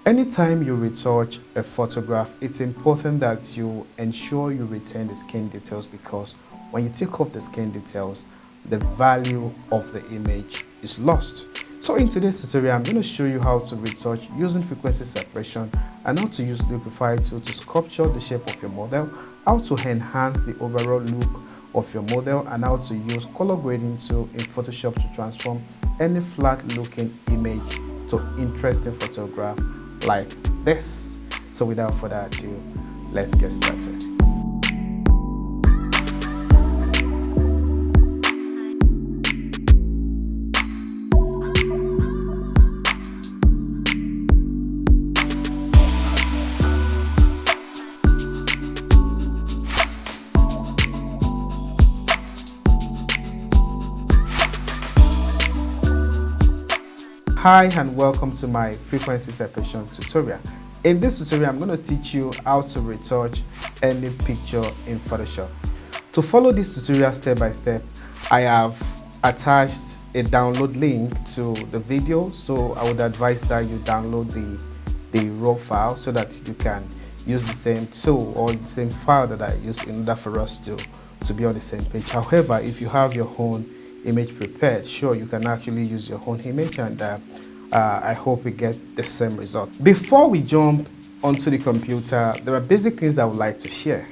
Anytime you retouch a photograph, it's important that you ensure you retain the skin details, because when you take off the skin details, the value of the image is lost. So in today's tutorial, I'm going to show you how to retouch using frequency separation and how to use liquify tool to sculpture the shape of your model, how to enhance the overall look of your model, and how to use color grading tool in Photoshop to transform any flat looking image to interesting photograph like this. So without further ado, let's get started. Hi and welcome to my frequency separation tutorial. In this tutorial, I'm going to teach you how to retouch any picture in Photoshop. To follow this tutorial step by step, I have attached a download link to the video, so I would advise that you download the raw file so that you can use the same tool or the same file that I use in order for us to be on the same page. However, if you have your own image prepared, sure, you can actually use your own image, and I hope we get the same result. Before we jump onto the computer, there are basic things I would like to share.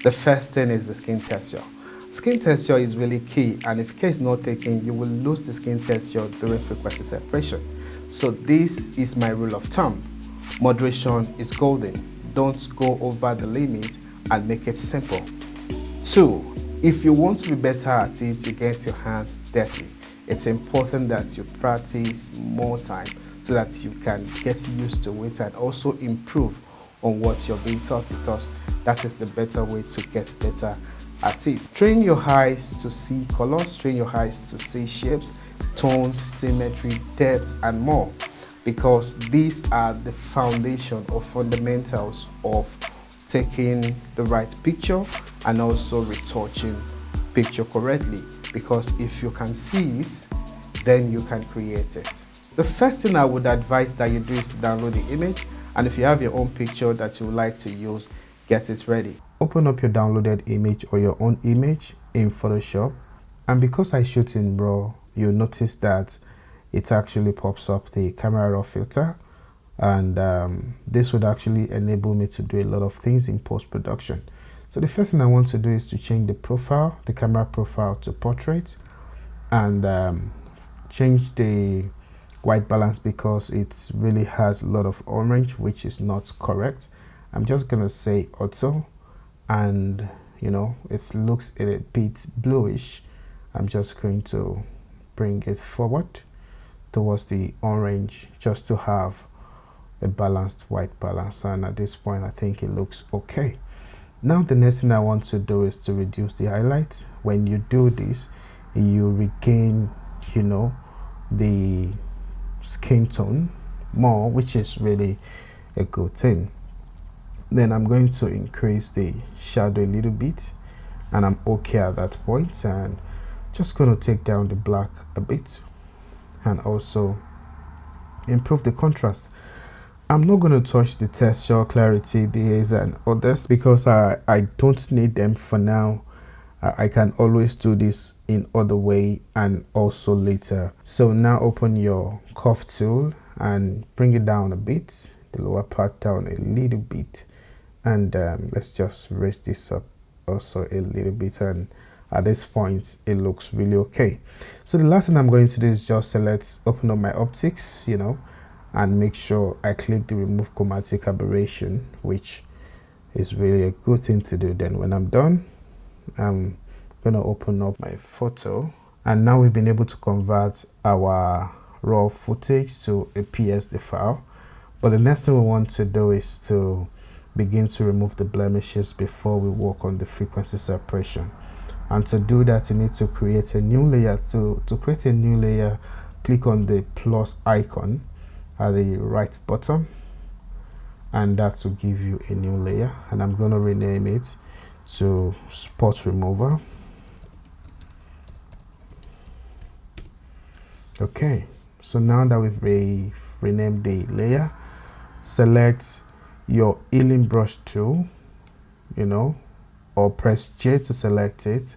The first thing is the skin texture. Skin texture is really key, and if care is not taken, you will lose the skin texture during frequency separation. So this is my rule of thumb. Moderation is golden. Don't go over the limit and make it simple. 2. If you want to be better at it, you get your hands dirty. It's important that you practice more time so that you can get used to it and also improve on what you're being taught, because that is the better way to get better at it. Train your eyes to see colors, train your eyes to see shapes, tones, symmetry, depth, and more, because these are the foundation or fundamentals of taking the right picture and also retouching picture correctly, because if you can see it, then you can create it. The first thing I would advise that you do is to download the image, and if you have your own picture that you would like to use, get it ready. Open up your downloaded image or your own image in Photoshop, and because I shoot in RAW, you'll notice that it actually pops up the camera raw filter, and this would actually enable me to do a lot of things in post-production. So the first thing I want to do is to change the profile, the camera profile, to portrait, and change the white balance because it really has a lot of orange, which is not correct. I'm just gonna say auto, and it looks a bit bluish. I'm just going to bring it forward towards the orange just to have a balanced white balance, and at this point I think it looks okay. Now the next thing I want to do is to reduce the highlight. When you do this, you regain the skin tone more, which is really a good thing. Then I'm going to increase the shadow a little bit, and I'm okay at that point, and just going to take down the black a bit and also improve the contrast. I'm not going to touch the texture, clarity, the haze, and others because I don't need them for now. I can always do this in other way and also later. So now open your curve tool and bring it down a bit, the lower part down a little bit, and let's just raise this up also a little bit, and at this point it looks really okay. So the last thing I'm going to do is just select, open up my optics, and make sure I click the remove chromatic aberration, which is really a good thing to do. Then when I'm done, I'm gonna open up my photo, and now we've been able to convert our raw footage to a PSD file. But the next thing we want to do is to begin to remove the blemishes before we work on the frequency separation. And to do that, you need to create a new layer. To create a new layer, click on the plus icon at the right bottom, and that will give you a new layer, and I'm going to rename it to spot remover. Okay, so now that we've renamed the layer, select your healing brush tool, or press J to select it,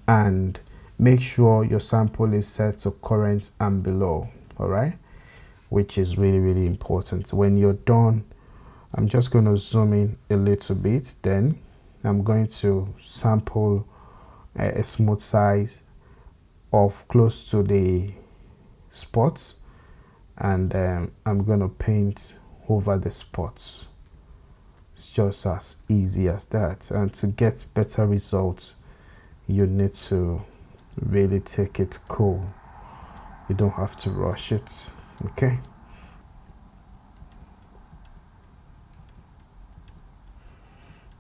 and make sure your sample is set to current and below, all right, which is really, really important. When you're done, I'm just going to zoom in a little bit, then I'm going to sample a smooth size of close to the spots, and I'm going to paint over the spots. It's just as easy as that. And to get better results, you need to really take it cool. You don't have to rush it, okay?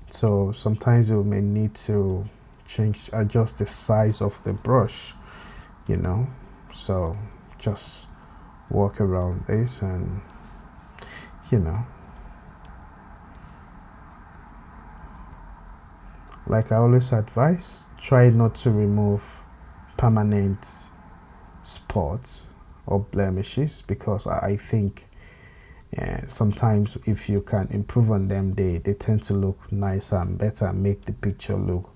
So sometimes you may need to adjust the size of the brush, so just walk around this, and like I always advise, try not to remove permanent spots or blemishes, because I think sometimes if you can improve on them, they tend to look nicer and better and make the picture look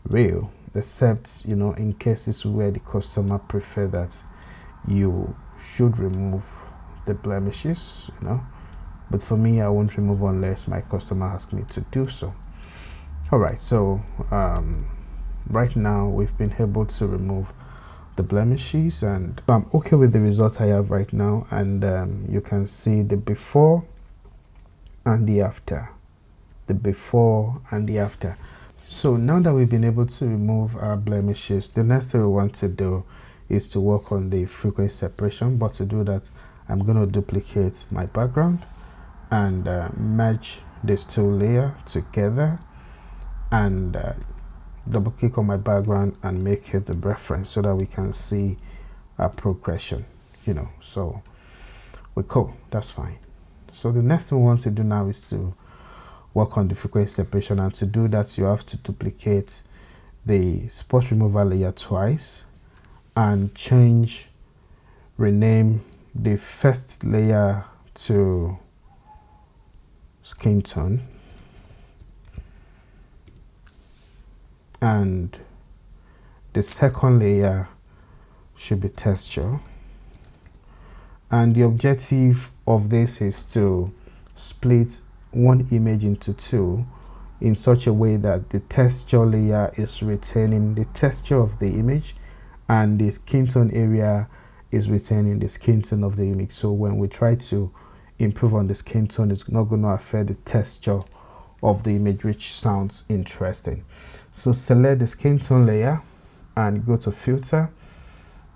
real, except in cases where the customer prefer that you should remove the blemishes, but for me, I won't remove unless my customer asks me to do so. All right, so right now we've been able to remove the blemishes, and I'm okay with the result I have right now. And you can see the before and the after, the before and the after. So now that we've been able to remove our blemishes, the next thing we want to do is to work on the frequency separation. But to do that, I'm going to duplicate my background and merge these two layers together, and double click on my background and make it the reference so that we can see our progression, so we're cool, that's fine. So the next thing we want to do now is to work on the frequency separation, and to do that you have to duplicate the spot remover layer twice and rename the first layer to skin tone, and the second layer should be texture. And the objective of this is to split one image into two in such a way that the texture layer is retaining the texture of the image, and the skin tone area is retaining the skin tone of the image. So when we try to improve on the skin tone, it's not going to affect the texture of the image, which sounds interesting. So select the skin tone layer and go to filter,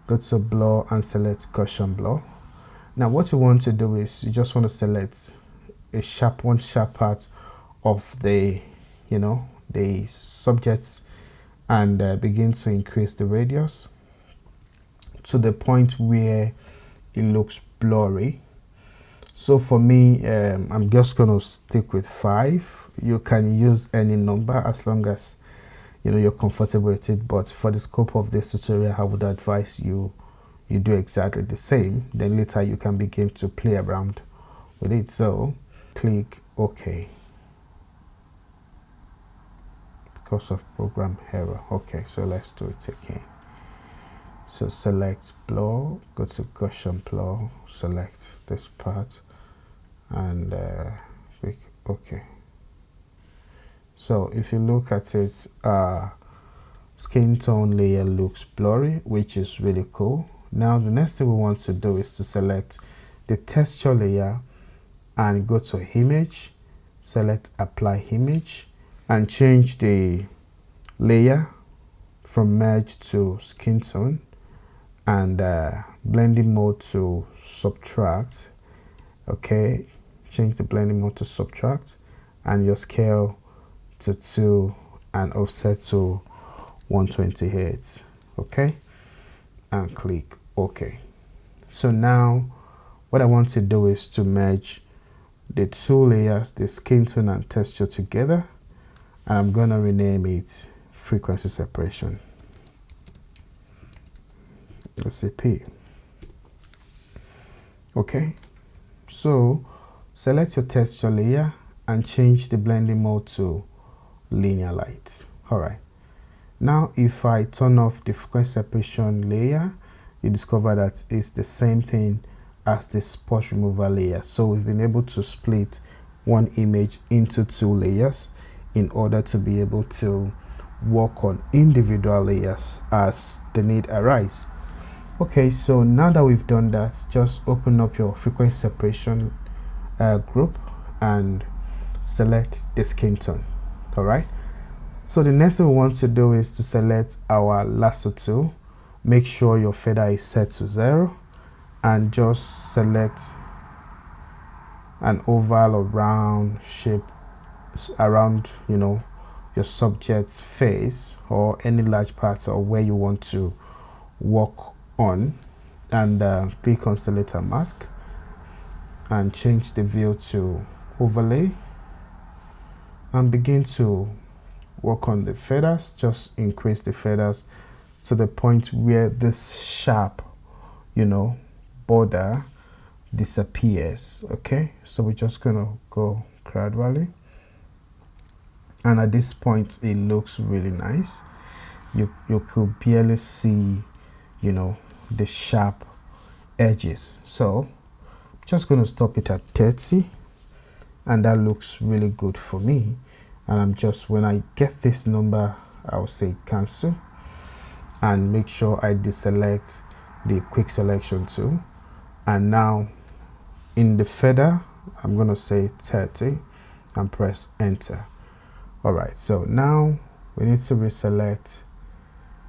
go to blur and select Gaussian blur. Now what you want to do is you just want to select one sharp part of the the subjects, and begin to increase the radius to the point where it looks blurry. So for me, I'm just going to stick with 5. You can use any number as long as you're comfortable with it, but for the scope of this tutorial, I would advise you do exactly the same. Then later you can begin to play around with it. So click OK because of program error. Okay, so let's do it again. So select blur, go to Gaussian blur, select this part, and click OK. So if you look at it, skin tone layer looks blurry, which is really cool. Now the next thing we want to do is to select the texture layer and go to image, select apply image, and change the layer from merge to skin tone, and blending mode to subtract. Okay, change the blending mode to subtract, and your scale to 2 and offset to 128. Okay, and click OK. So now what I want to do is to merge the two layers, the skin tone and texture, together, and I'm going to rename it frequency separation. SCP. Okay, so select your texture layer and change the blending mode to linear light. Alright, now if I turn off the frequency separation layer, you discover that it's the same thing as the spot removal layer. So we've been able to split one image into two layers in order to be able to work on individual layers as the need arise. Okay, so now that we've done that, just open up your frequency separation group and select the skin tone. Alright, so the next thing we want to do is to select our lasso tool. Make sure your feather is set to 0 and just select an oval or round shape around, your subject's face or any large parts or where you want to work on, and click on select a mask and change the view to overlay and begin to work on the feathers. Just increase the feathers to the point where this sharp border disappears. Okay, so we're just gonna go gradually, and at this point it looks really nice. You could barely see the sharp edges, so just going to stop it at 30, and that looks really good for me. And I'm just, when I get this number, I'll say cancel and make sure I deselect the quick selection tool. And now in the feather, I'm going to say 30 and press enter. Alright, so now we need to reselect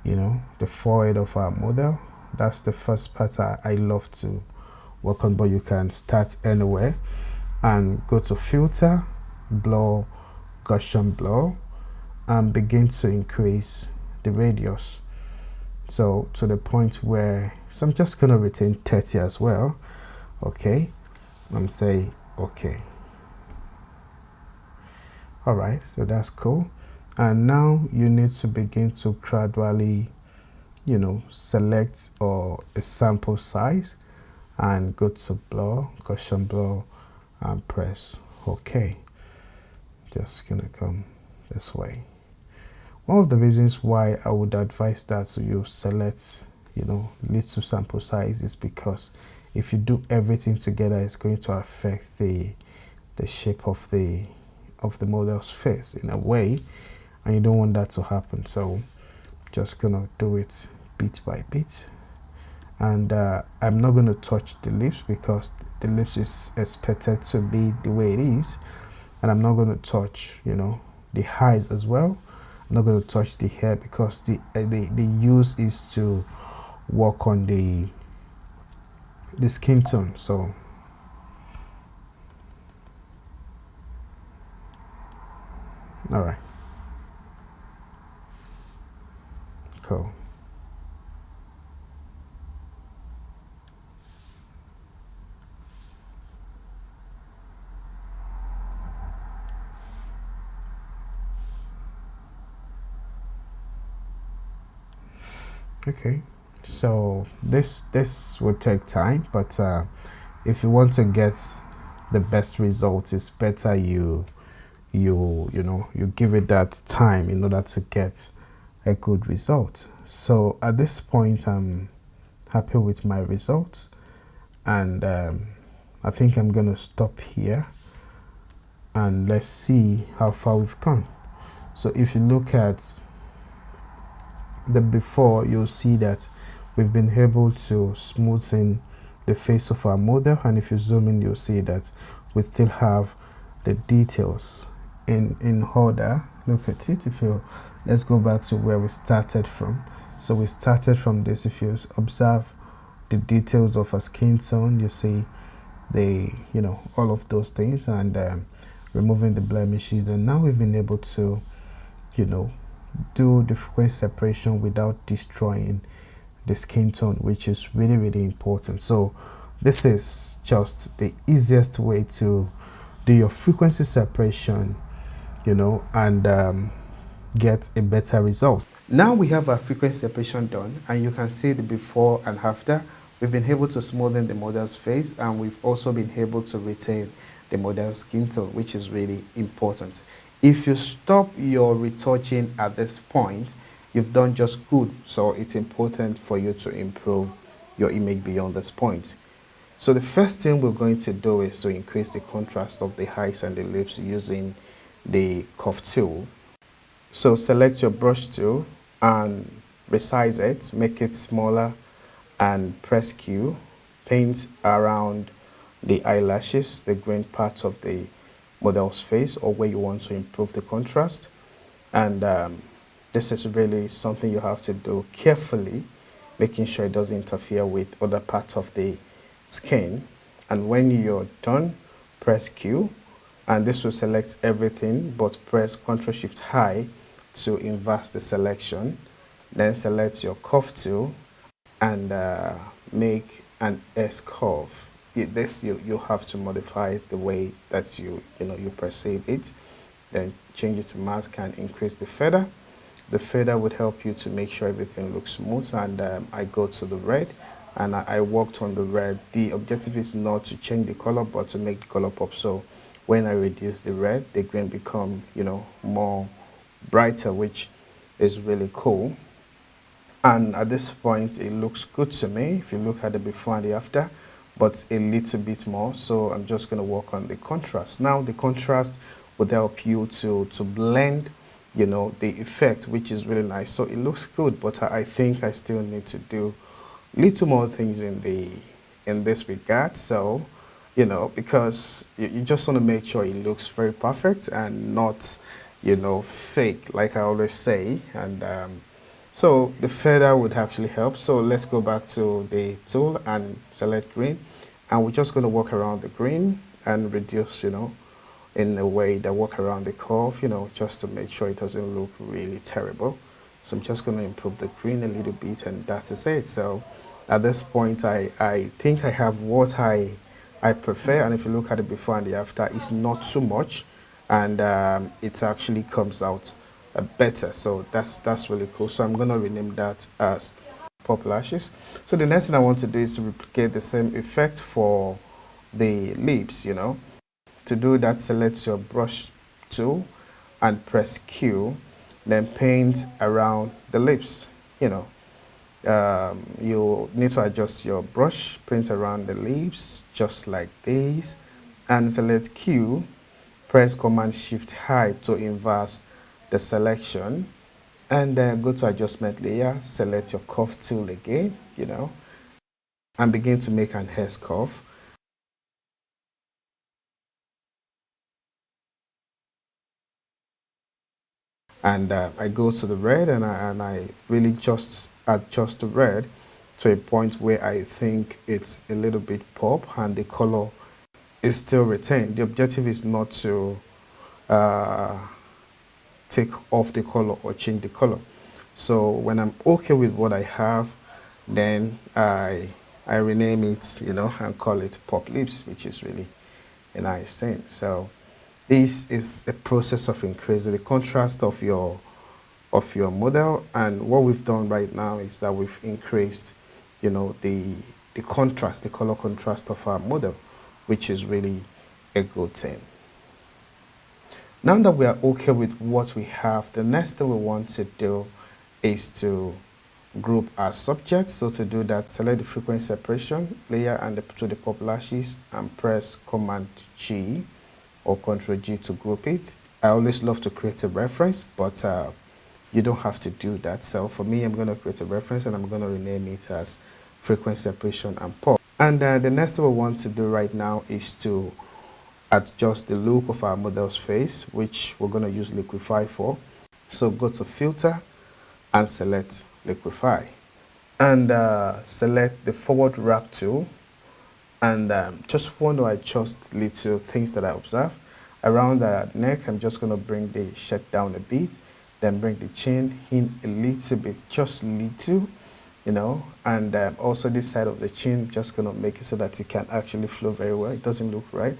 the forehead of our model. That's the first part I love to work on, but you can start anywhere and go to filter, blur, Gaussian blur, and begin to increase the radius, so to the point where, so I'm just going to retain 30 as well. Okay, I'm saying okay. Alright, so that's cool. And now you need to begin to gradually select a sample size and go to blur, Gaussian blur, and press OK. Just gonna come this way. One of the reasons why I would advise that so you select little sample size is because if you do everything together, it's going to affect the shape of the model's face in a way, and you don't want that to happen. So just gonna do it bit by bit, and I'm not going to touch the lips because the lips is expected to be the way it is, and I'm not going to touch the eyes as well. I'm not going to touch the hair because the use is to work on the skin tone. So all right, cool. Okay, so this will take time, but if you want to get the best results, it's better you give it that time in order to get a good result. So at this point, I'm happy with my results, and I think I'm gonna stop here and let's see how far we've gone. So if you look at the before, you'll see that we've been able to smoothen the face of our model, and if you zoom in, you'll see that we still have the details in order. Look at it. Let's go back to where we started from. So we started from this. If you observe the details of a skin tone, you see all of those things, and removing the blemishes, and now we've been able to do the frequency separation without destroying the skin tone, which is really, really important. So this is just the easiest way to do your frequency separation, and get a better result. Now we have our frequency separation done, and you can see the before and after. We've been able to smoothen the model's face, and we've also been able to retain the model skin tone, which is really important. If you stop your retouching at this point, you've done just good. So it's important for you to improve your image beyond this point. So the first thing we're going to do is to increase the contrast of the eyes and the lips using the curve tool. So select your brush tool and resize it, make it smaller and press Q. Paint around the eyelashes, the green part of the model's face, or where you want to improve the contrast. And this is really something you have to do carefully, making sure it doesn't interfere with other parts of the skin. And when you're done, press Q, and this will select everything, but press Ctrl Shift high to inverse the selection. Then select your curve tool and make an S curve. This you have to modify the way that you perceive it. Then change it to mask and increase the feather. The feather would help you to make sure everything looks smooth. And I go to the red and I worked on the red. The objective is not to change the color, but to make the color pop. So when I reduce the red, the green become more brighter, which is really cool. And at this point, it looks good to me if you look at the before and the after, but a little bit more. So I'm just going to work on the contrast. Now the contrast would help you to blend the effect, which is really nice. So it looks good, but I think I still need to do little more things in this regard. So because you just want to make sure it looks very perfect and not fake, like I always say. And so the feather would actually help. So let's go back to the tool and select green, and we're just going to walk around the green and reduce in a way that work around the curve, just to make sure it doesn't look really terrible. So I'm just going to improve the green a little bit, and that is it. So at this point, I think I have what I prefer. And if you look at it before and the after, it's not too much, and it actually comes out better. So that's really cool. So I'm going to rename that as pop lashes. So the next thing I want to do is to replicate the same effect for the lips. To do that, select your brush tool and press Q, then paint around the lips. You need to adjust your brush, paint around the lips just like this, and select Q, press Command Shift high to inverse the selection, and then go to adjustment layer, select your curve tool again, and begin to make an S curve. And I go to the red and I really just adjust the red to a point where I think it's a little bit pop and the color is still retained. The objective is not to take off the color or change the color. So when I'm okay with what I have, then I rename it, and call it pop lips, which is really a nice thing. So this is a process of increasing the contrast of your model, and what we've done right now is that we've increased the contrast, the color contrast of our model, which is really a good thing. Now that we are okay with what we have, the next thing we want to do is to group our subjects. So to do that, select the frequency separation layer and to the pop lashes and press Command G or Ctrl G to group it. I always love to create a reference, but you don't have to do that. So for me, I'm going to create a reference and I'm going to rename it as frequency separation and pop. And the next thing we want to do right now is to adjust the look of our model's face, which we're going to use liquify for. So go to filter and select liquify, and select the forward wrap tool, and just want to adjust little things that I observe around the neck. I'm just going to bring the shirt down a bit, then bring the chin in a little bit, just little, and also this side of the chin, just going to make it so that it can actually flow very well. It doesn't look right.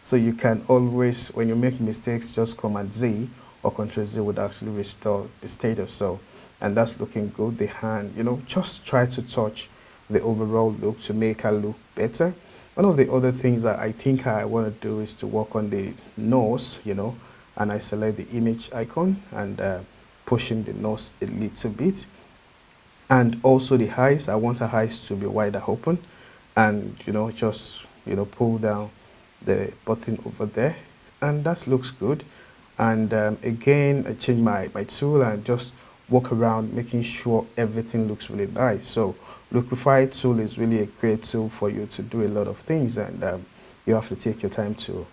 So you can always, when you make mistakes, just Command Z or Ctrl Z would actually restore the status. So, and that's looking good. The hand, just try to touch the overall look to make her look better. One of the other things that I think I want to do is to work on the nose, and I select the image icon and pushing the nose a little bit. And also the eyes, I want the eyes to be wider open, and just pull down the button over there, and that looks good. And again, I change my tool and just walk around making sure everything looks really nice. So liquify tool is really a great tool for you to do a lot of things, and you have to take your time to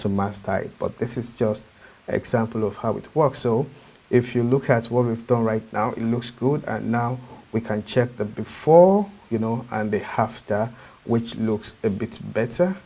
master it. But this is just an example of how it works. So if you look at what we've done right now, it looks good, and now we can check the before, and the after, which looks a bit better,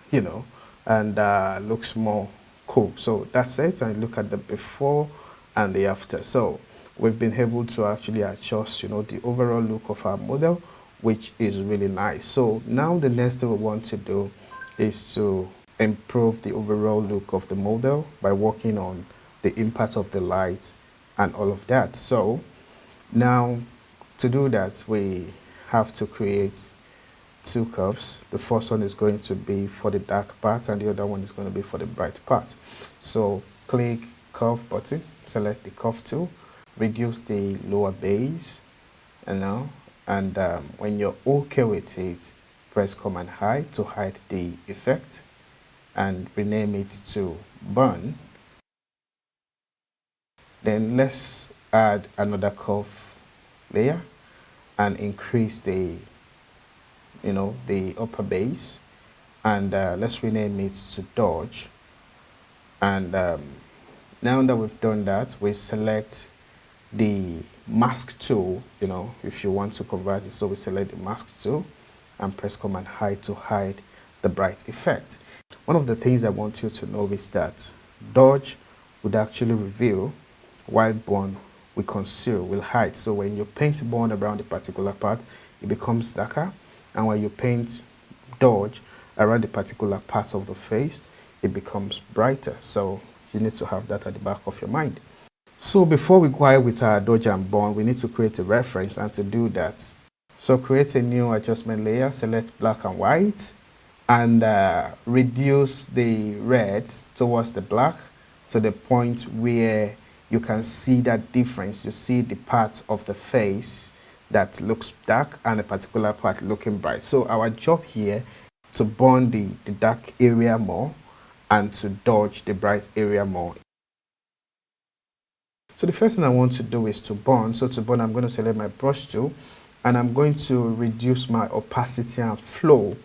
and looks more cool. So that's it. And look at the before and the after. So we've been able to actually adjust, the overall look of our model, which is really nice. So now the next thing we want to do is to improve the overall look of the model by working on the impact of the light and all of that. So now to do that, we have to create two curves. The first one is going to be for the dark part, and the other one is going to be for the bright part. So click curve button, select the curve tool, reduce the lower base, and when you're okay with it, press Command I to hide the effect and rename it to burn. Then let's add another curve layer and increase the the upper base, and let's rename it to dodge. And now that we've done that, we select the mask tool, if you want to convert it. So we select the mask tool and press Command I to hide the bright effect. One of the things I want you to know is that dodge would actually reveal, while burn will conceal, will hide. So when you paint burn around a particular part, it becomes darker, and when you paint dodge around a particular part of the face, it becomes brighter. So you need to have that at the back of your mind. So before we go ahead with our dodge and burn, we need to create a reference, and to do that, so create a new adjustment layer, select black and white, and reduce the red towards the black to the point where you can see that difference. You see the part of the face that looks dark and a particular part looking bright. So our job here to burn the dark area more and to dodge the bright area more. So the first thing I want to do is to burn. So to burn, I'm going to select my brush tool, and I'm going to reduce my opacity and flow.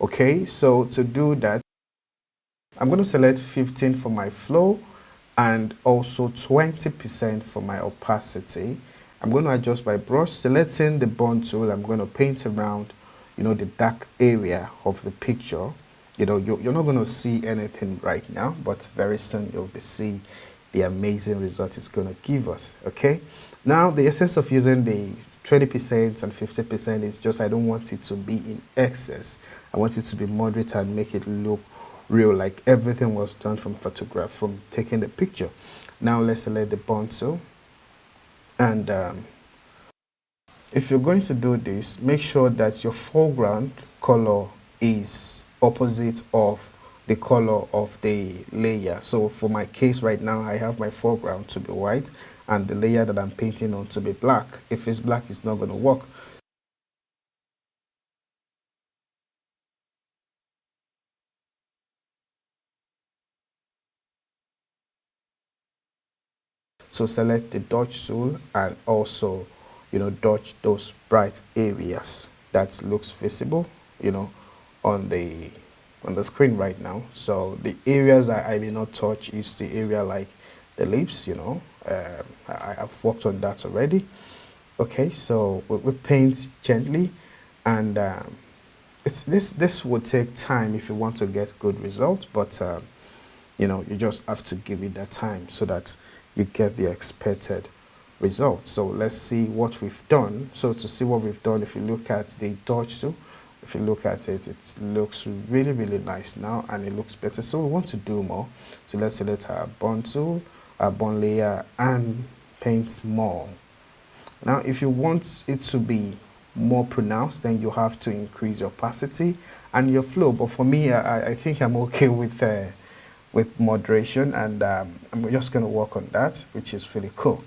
Okay, so to do that, I'm going to select 15 for my flow and also 20% for my opacity. I'm going to adjust my brush, selecting the burn tool. I'm going to paint around, the dark area of the picture. You're not going to see anything right now, but very soon you'll be see the amazing result it's going to give us. Okay, now the essence of using the 20% and 50% is just I don't want it to be in excess. I want it to be moderate and make it look real, like everything was done from photograph, from taking the picture. Now let's select the burn tool, and if you're going to do this, make sure that your foreground color is opposite of the color of the layer. So for my case right now, I have my foreground to be white and the layer that I'm painting on to be black. If it's black, it's not going to work. So select the dodge tool and also, dodge those bright areas that looks visible, on the screen right now. So the areas I may not touch is the area like the lips, I've worked on that already. Okay, so we paint gently, and this will take time if you want to get good results, but you just have to give it that time so that you get the expected result. So let's see what we've done. So to see what we've done, if you look at the dodge tool, if you look at it, it looks really, really nice now, and it looks better. So we want to do more. So let's select our burn tool, our burn layer, and paint more. Now, if you want it to be more pronounced, then you have to increase your opacity and your flow. But for me, I think I'm okay with moderation, and I'm just going to work on that, which is really cool.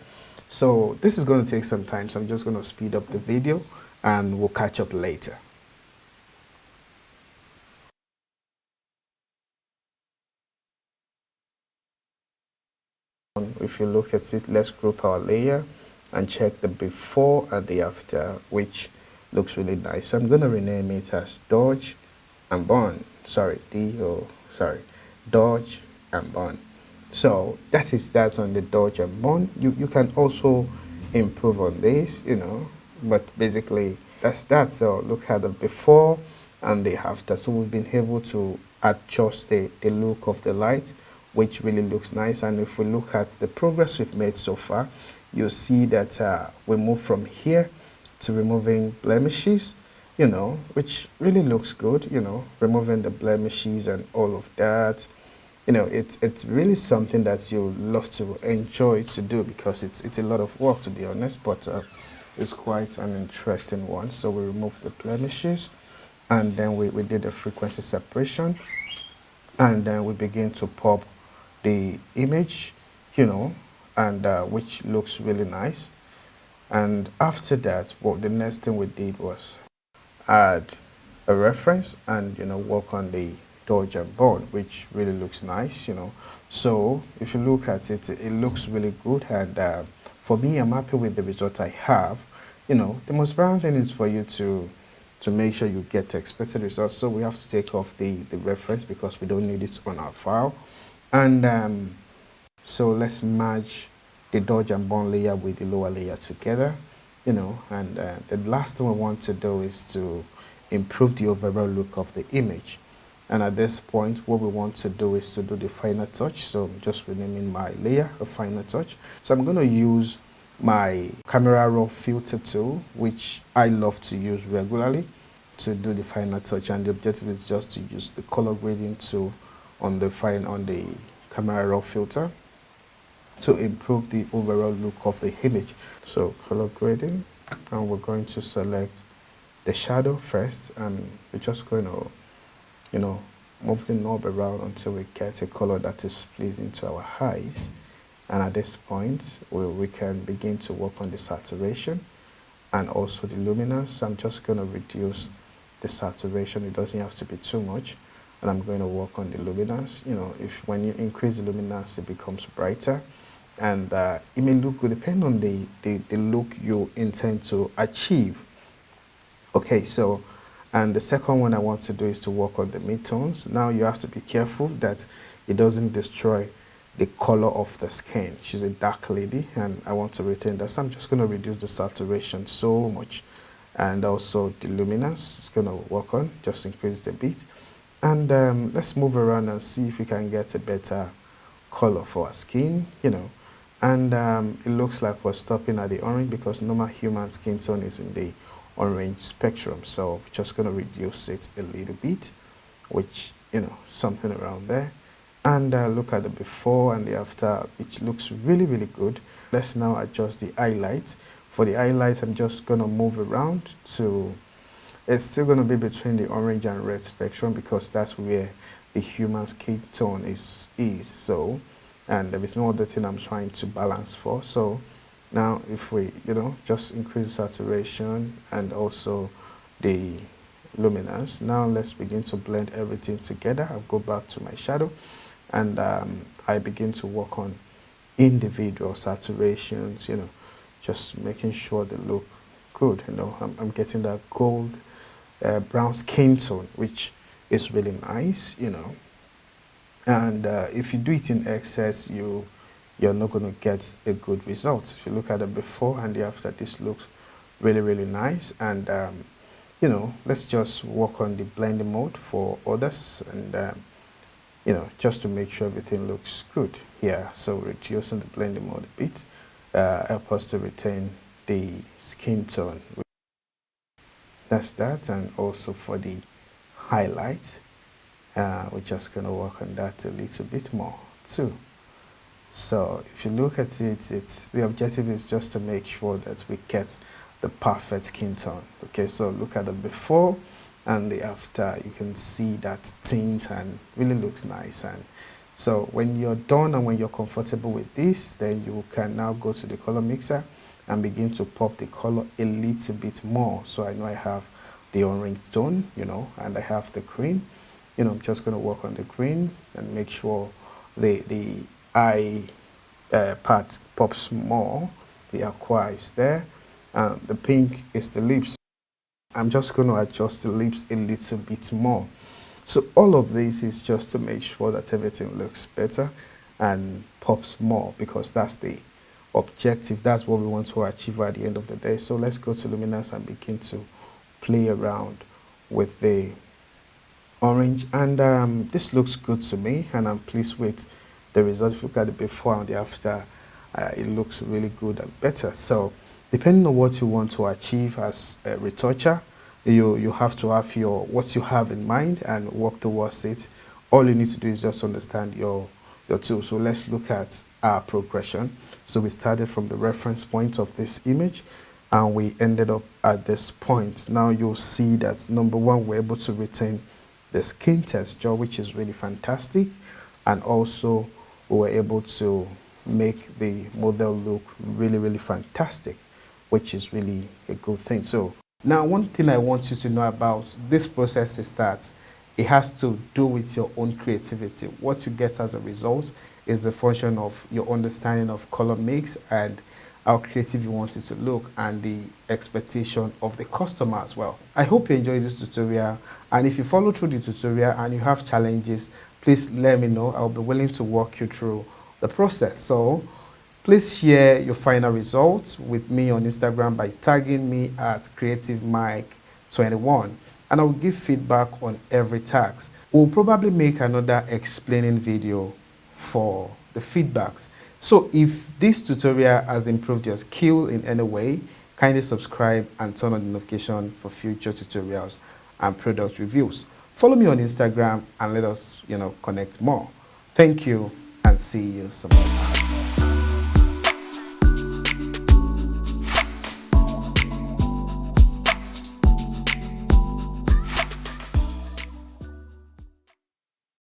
So this is going to take some time, so I'm just going to speed up the video and we'll catch up later. If you look at it, let's group our layer and check the before and the after, which looks really nice. So I'm going to rename it as Dodge and Burn. Sorry, Dodge and Burn. So that is that on the Dodge and Burn. You can also improve on this, but basically that's that. So look at the before and the after. So we've been able to adjust the look of the light, which really looks nice. And if we look at the progress we've made so far, you'll see that we move from here to removing blemishes, which really looks good, removing the blemishes and all of that. It's really something that you love to enjoy to do, because it's a lot of work, to be honest, but it's quite an interesting one. So we remove the blemishes, and then we did the frequency separation, and then we begin to pop the image, and which looks really nice. And after that, the next thing we did was add a reference and work on the Dodge and Burn, which really looks nice. So if you look at it, it looks really good, and for me, I'm happy with the result I have. The most important thing is for you to make sure you get the expected results. So we have to take off the reference because we don't need it on our file. And so let's merge the Dodge and Burn layer with the lower layer together, and the last thing we want to do is to improve the overall look of the image. And at this point, what we want to do is to do the final touch. So I'm just renaming my layer a final touch. So I'm going to use my camera raw filter tool, which I love to use regularly, to do the final touch. And the objective is just to use the color grading tool on the camera raw filter to improve the overall look of the image. So color grading, and we're going to select the shadow first, and we're just going to move the knob around until we get a color that is pleasing to our eyes. And at this point we can begin to work on the saturation and also the luminance. I'm just going to reduce the saturation. It doesn't have to be too much, and I'm going to work on the luminance. If when you increase the luminance, it becomes brighter, and it may look good depending on the look you intend to achieve. Okay, so and the second one I want to do is to work on the midtones. Now you have to be careful that it doesn't destroy the color of the skin. She's a dark lady and I want to retain that, so I'm just going to reduce the saturation so much, and also the luminance is going to work on, just increase it a bit. And let's move around and see if we can get a better color for our skin, and it looks like we're stopping at the orange because normal human skin tone is in the orange spectrum. So we're just going to reduce it a little bit, which something around there. And look at the before and the after, which looks really, really good. Let's now adjust the highlight. For the highlight, I'm just going to move around to, it's still going to be between the orange and red spectrum because that's where the human skin tone is. So, and there is no other thing I'm trying to balance for. So now if we just increase saturation and also the luminance, now let's begin to blend everything together. I'll go back to my shadow, and I begin to work on individual saturations, just making sure they look good. I'm getting that gold brown skin tone, which is really nice, and if you do it in excess, you're not going to get a good result. If you look at the before and the after, this looks really, really nice. And let's just work on the blending mode for others, and just to make sure everything looks good here. So reducing the blending mode a bit help us to retain the skin tone. That's that. And also for the highlight, we're just going to work on that a little bit more too. So if you look at it, the objective is just to make sure that we get the perfect skin tone. Okay, so look at the before and the after. You can see that tint and really looks nice. And so when you're done and when you're comfortable with this, then you can now go to the color mixer and begin to pop the color a little bit more. So I know I have the orange tone, and I have the green. I'm just going to work on the green and make sure the eye part pops more. The aqua is there. The pink is the lips. I'm just going to adjust the lips a little bit more. So all of this is just to make sure that everything looks better and pops more, because that's the objective. That's what we want to achieve at the end of the day. So let's go to luminance and begin to play around with the orange, and this looks good to me, and I'm pleased with the result. If you look at the before and the after, it looks really good and better. So depending on what you want to achieve as a retoucher, you have to have what you have in mind and work towards it. All you need to do is just understand your tool. So let's look at our progression. So we started from the reference point of this image and we ended up at this point. Now you'll see that number one, we're able to retain the skin texture, which is really fantastic, and also we were able to make the model look really fantastic, which is really a good thing. So now one thing I want you to know about this process is that it has to do with your own creativity. What you get as a result is a function of your understanding of color mix and how creative you want it to look, and the expectation of the customer as well. I hope you enjoyed this tutorial, and if you follow through the tutorial and you have challenges, please let me know. I'll be willing to walk you through the process. So please share your final results with me on Instagram by tagging me at CreativeMike21, and I'll give feedback on every tag. We'll probably make another explaining video for the feedbacks. So if this tutorial has improved your skill in any way, kindly subscribe and turn on the notification for future tutorials and product reviews. Follow me on Instagram and let us, connect more. Thank you and see you some more time.